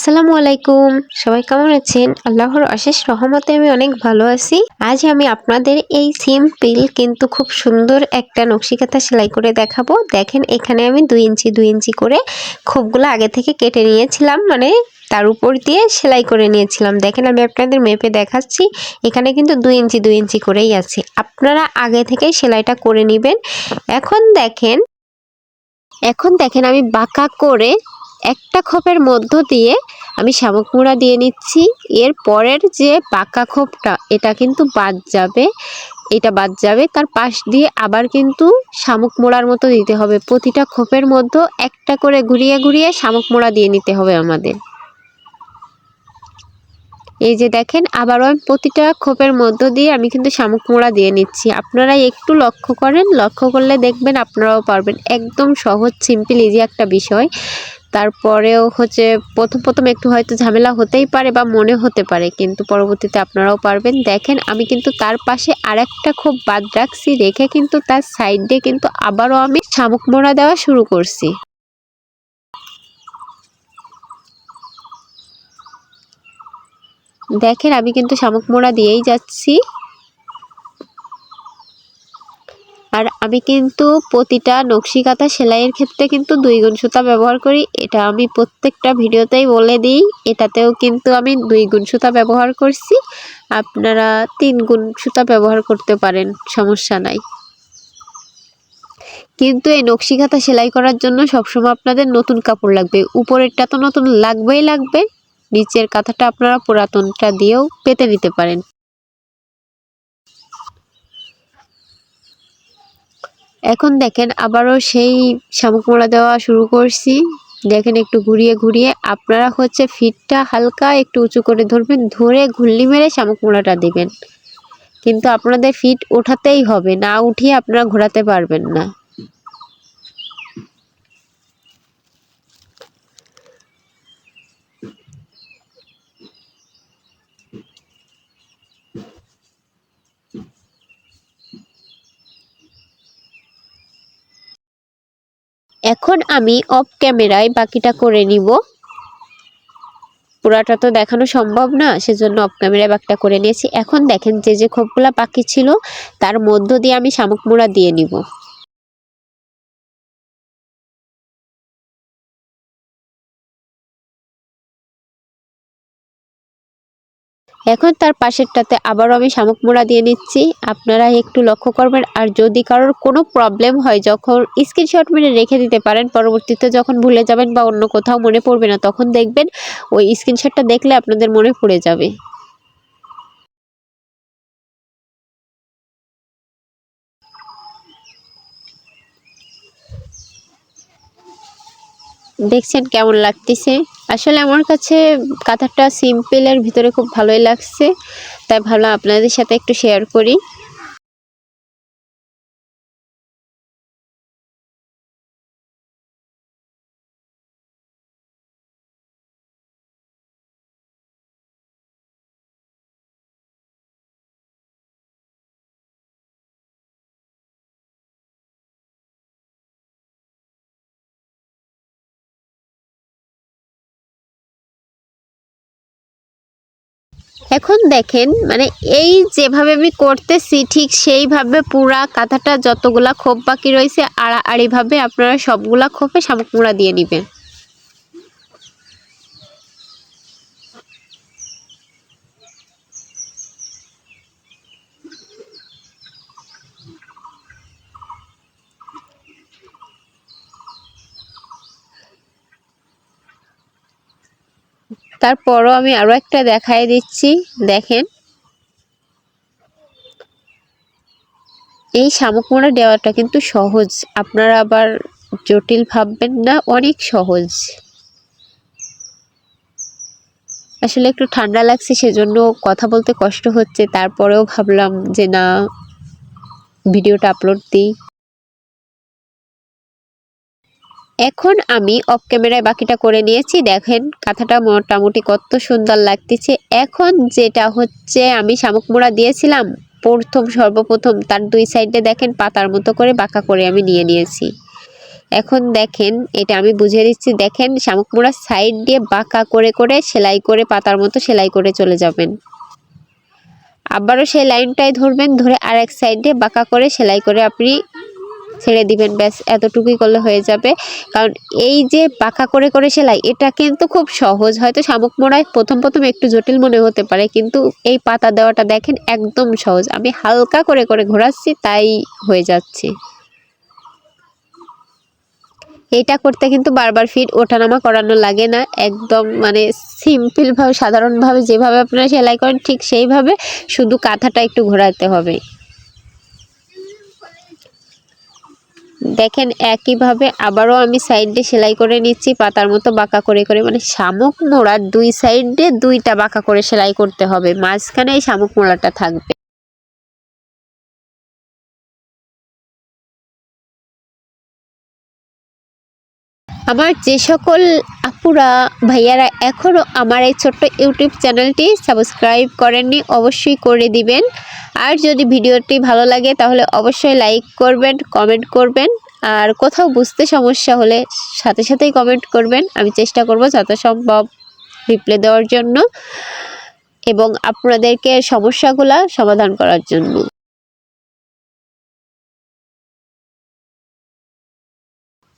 আসসালামু আলাইকুম। সবাই কেমন আছেন? আল্লাহর অশেষ রহমতে আমি অনেক ভালো আছি। আজ আমি আপনাদের এই সিম্পল কিন্তু খুব সুন্দর একটা নকশিকাঁথা সেলাই করে দেখাবো। দেখেন এখানে আমি 2 ইঞ্চি করে খোপগুলো আগে থেকে কেটে নিয়েছিলাম, মানে তার উপর দিয়ে সেলাই করে নিয়েছিলাম। দেখেন আমি আপনাদের মেপে দেখাচ্ছি। এখানে কিন্তু 2 ইঞ্চি করেই আছে। আপনারা আগে থেকেই সেলাইটা করে নেবেন। এখন দেখেন আমি বাঁকা করে একটা খোপের মধ্য দিয়ে আমি শামুক মোড়া দিয়ে নিচ্ছি। এর পরের যে বাঁকা খোপটা এটা কিন্তু বাদ যাবে, তার পাশ দিয়ে আবার কিন্তু শামুক মোড়ার মতো দিতে হবে। প্রতিটা খোপের মধ্যে একটা করে ঘুরিয়ে ঘুরিয়ে শামুক মোড়া দিয়ে নিতে হবে আমাদের। এই যে দেখেন আবারও আমি প্রতিটা খোপের মধ্য দিয়ে আমি কিন্তু শামুক মোড়া দিয়ে নিচ্ছি। আপনারা একটু লক্ষ্য করেন, লক্ষ্য করলে দেখবেন আপনারাও পারবেন। একদম সহজ সিম্পল ইজি একটা বিষয়। তারপরেও প্রথম একটু হয়তো ঝামেলা হতেই পারে বা মনে হতে পারে, কিন্তু পরবর্তীতে আপনারাও পারবেন। দেখেন আমি কিন্তু তার পাশে আরেকটা খোপ বাদ রাখছি, রেখে কিন্তু তার সাইডে কিন্তু আবারও আমি শামুক মোড়া দেওয়া শুরু করছি। দেখেন আমি কিন্তু শামুক মোড়া দিয়েই যাচ্ছি। আর আমি কিন্তু প্রতিটা নকশিকাঁথা সেলাইয়ের ক্ষেত্রে কিন্তু 2 গুণ সুতা ব্যবহার করি। এটা আমি প্রত্যেকটা ভিডিওতেই বলে দিই। এটাতেও কিন্তু আমি 2 গুণ সুতা ব্যবহার করছি। আপনারা 3 গুণ সুতা ব্যবহার করতে পারেন, সমস্যা নাই। কিন্তু এই নকশিকাঁথা সেলাই করার জন্য সবসময় আপনাদের নতুন কাপড় লাগবে। উপরেরটা তো নতুন লাগবে, নিচের কাঁথাটা আপনারা পুরাতনটা দিয়েও পেতে নিতে পারেন। এখন দেখেন আবারও সেই শামুক মোড়া দেওয়া শুরু করছি। দেখেন একটু ঘুরিয়ে ঘুরিয়ে আপনারা ফিটটা হালকা একটু উঁচু করে ধরবেন, ধরে ঘুল্লি মেরে শামুক মোড়াটা দিবেন। কিন্তু আপনাদের ফিট ওঠাতেই হবে, না উঠিয়ে আপনারা ঘোরাতে পারবেন না। এখন আমি অফ ক্যামেরায় বাকিটা করে নিব। পুরাটা তো দেখানো সম্ভব না, সেজন্য অফ ক্যামেরায় বাকিটা করে নিয়েছি। এখন দেখেন যে খোপগুলা বাকি ছিল তার মধ্য দিয়ে আমি শামুক মোড়া দিয়ে নিব। এখন তার পাশেরটাতে আবারও আমি শামুক মোড়া দিয়ে নিচ্ছি। আপনারা একটু লক্ষ্য করবেন। আর যদি কারোর কোনো প্রবলেম হয়, যখন স্ক্রিনশট মেরে রেখে দিতে পারেন, পরবর্তীতে যখন ভুলে যাবেন বা অন্য কোথাও মনে পড়বে না, তখন দেখবেন ওই স্ক্রিনশটটা দেখলে আপনাদের মনে পড়ে যাবে। দেখছেন কেমন লাগতেছে? আসলে আমার কাছে কাঁথাটা সিম্পলের ভিতরে খুব ভালোই লাগছে, তাই ভাবলাম আপনাদের সাথে একটু শেয়ার করি। এখন দেখেন মানে এই যেভাবে আমি করতেছি ঠিক সেইভাবে পুরা কাঁথাটা যতগুলা খোপ বাকি রয়েছে আড়াআড়িভাবে আপনারা সবগুলা খোপে শামুক মোড়া দিয়ে নেবেন। তারপরও আমি আরো একটা দেখাই দিচ্ছি। দেখেন এই শামুক মোড়া দেওয়াটা কিন্তু সহজ, আপনারা আবার জটিল ভাববেন না, অনেক সহজ। আসলে একটু ঠান্ডা লাগছে, সেজন্য কথা বলতে কষ্ট হচ্ছে। তারপরেও ভাবলাম যে না, ভিডিওটা আপলোড দিই। এখন আমি অফ ক্যামেরায় বাকিটা করে নিয়েছি। দেখেন কাঁথাটা মোটামুটি কত সুন্দর লাগতেছে। এখন যেটা আমি শামুক মোড়া দিয়েছিলাম সর্বপ্রথম তার 2 সাইডে দেখেন পাতার মতো করে বাঁকা করে আমি নিয়েছি। এখন দেখেন, এটা আমি বুঝিয়ে দিচ্ছি। দেখেন শামুক মোড়ার সাইড দিয়ে বাঁকা করে করে সেলাই করে পাতার মতো সেলাই করে চলে যাবেন। আবারও সেই লাইনটাই ধরবেন, ধরে আরেক সাইড দিয়ে বাঁকা করে সেলাই করে আপনি ছেড়ে দিবেন। ব্যাস এতটুকুই করলে হয়ে যাবে। কারণ এই যে বাঁকা করে করে সেলাই, এটা কিন্তু খুব সহজ। হয়তো শামুক মোড়ায় প্রথম প্রথম একটু জটিল মনে হতে পারে, কিন্তু এই পাতা দেওয়াটা দেখেন একদম সহজ। আমি হালকা করে করে ঘোরাচ্ছি, তাই হয়ে যাচ্ছে। এটা করতে কিন্তু বারবার ফিট ওঠানামা করানো লাগে না, একদম মানে সিম্পলভাবে সাধারণভাবে যেভাবে আপনারা সেলাই করেন ঠিক সেইভাবে, শুধু কাঁথাটা একটু ঘোরাতে হবে। দেখেন একইভাবে আবারও আমি সাইড দিয়ে সেলাই করে নিচ্ছি পাতার মতো বাঁকা করে করে, মানে শামুক মোড়ার দুই সাইড দিয়ে দুইটা বাঁকা করে সেলাই করতে হবে, মাঝখানে এই শামুক মোড়াটা থাকবে। আমার যে সকল আপুরা ভাইয়ারা এখনও আমার এই ছোট্ট ইউটিউব চ্যানেলটি সাবস্ক্রাইব করেননি, অবশ্যই করে দিবেন। আর যদি ভিডিওটি ভালো লাগে তাহলে অবশ্যই লাইক করবেন, কমেন্ট করবেন। আর কোথাও বুঝতে সমস্যা হলে সাথে সাথেই কমেন্ট করবেন, আমি চেষ্টা করব যথাসম্ভব রিপ্লাই দেওয়ার জন্য এবং আপনাদেরকে সমস্যাগুলো সমাধান করার জন্য।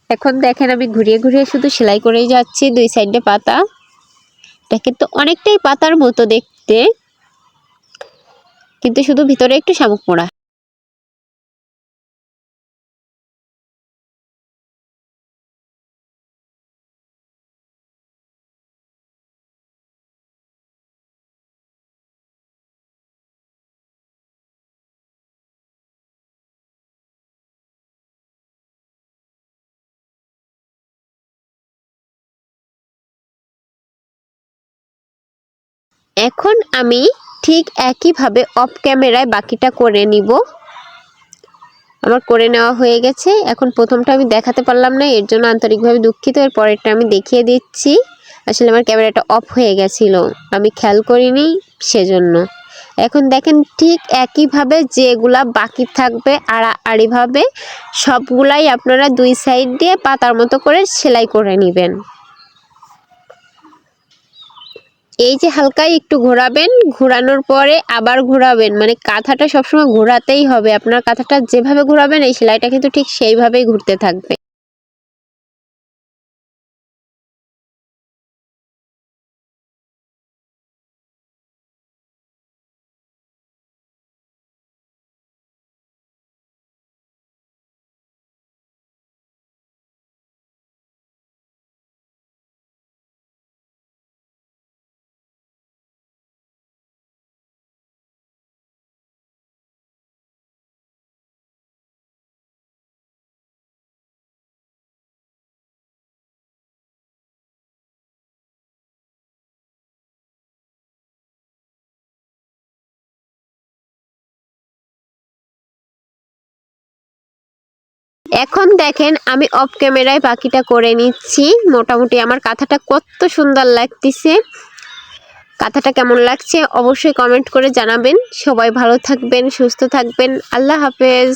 এখন দেখেন আমি ঘুরিয়ে ঘুরিয়ে শুধু সেলাই করেই যাচ্ছি দুই সাইডে পাতা। এটা কিন্তু অনেকটাই পাতার মতো দেখতে, কিন্তু শুধু ভিতরে একটু শামুক মোড়া। এখন আমি ঠিক একইভাবে অফ ক্যামেরায় বাকিটা করে নিব। আমার করে নেওয়া হয়ে গেছে। এখন প্রথমটা আমি দেখাতে পারলাম না, এর জন্য আন্তরিকভাবে দুঃখিত। এর পরেরটা আমি দেখিয়ে দিচ্ছি। আসলে আমার ক্যামেরাটা অফ হয়ে গেছিলো, আমি খেয়াল করিনি সেজন্য। এখন দেখেন ঠিক একইভাবে যেগুলা বাকি থাকবে আড়াআড়িভাবে সবগুলাই আপনারা দুই সাইড দিয়ে পাতার মতো করে সেলাই করে নেবেন। এই যে হালকা একটু ঘোরাবেন, ঘোরানোর পরে আবার ঘোরাবেন, মানে কাঁথাটা সবসময় ঘোরাতেই হবে। আপনার কাঁথাটা যেভাবে ঘোরাবেন এই সেলাইটা কিন্তু ঠিক সেইভাবেই ঘুরতে থাকবে। এখন দেখেন আমি অফ ক্যামেরায় বাকিটা করে নিচ্ছি। মোটামুটি আমার কাঁথাটা কত সুন্দর লাগতেছে। কাঁথাটা কেমন লাগছে অবশ্যই কমেন্ট করে জানাবেন। সবাই ভালো থাকবেন, সুস্থ থাকবেন। আল্লাহ হাফেজ।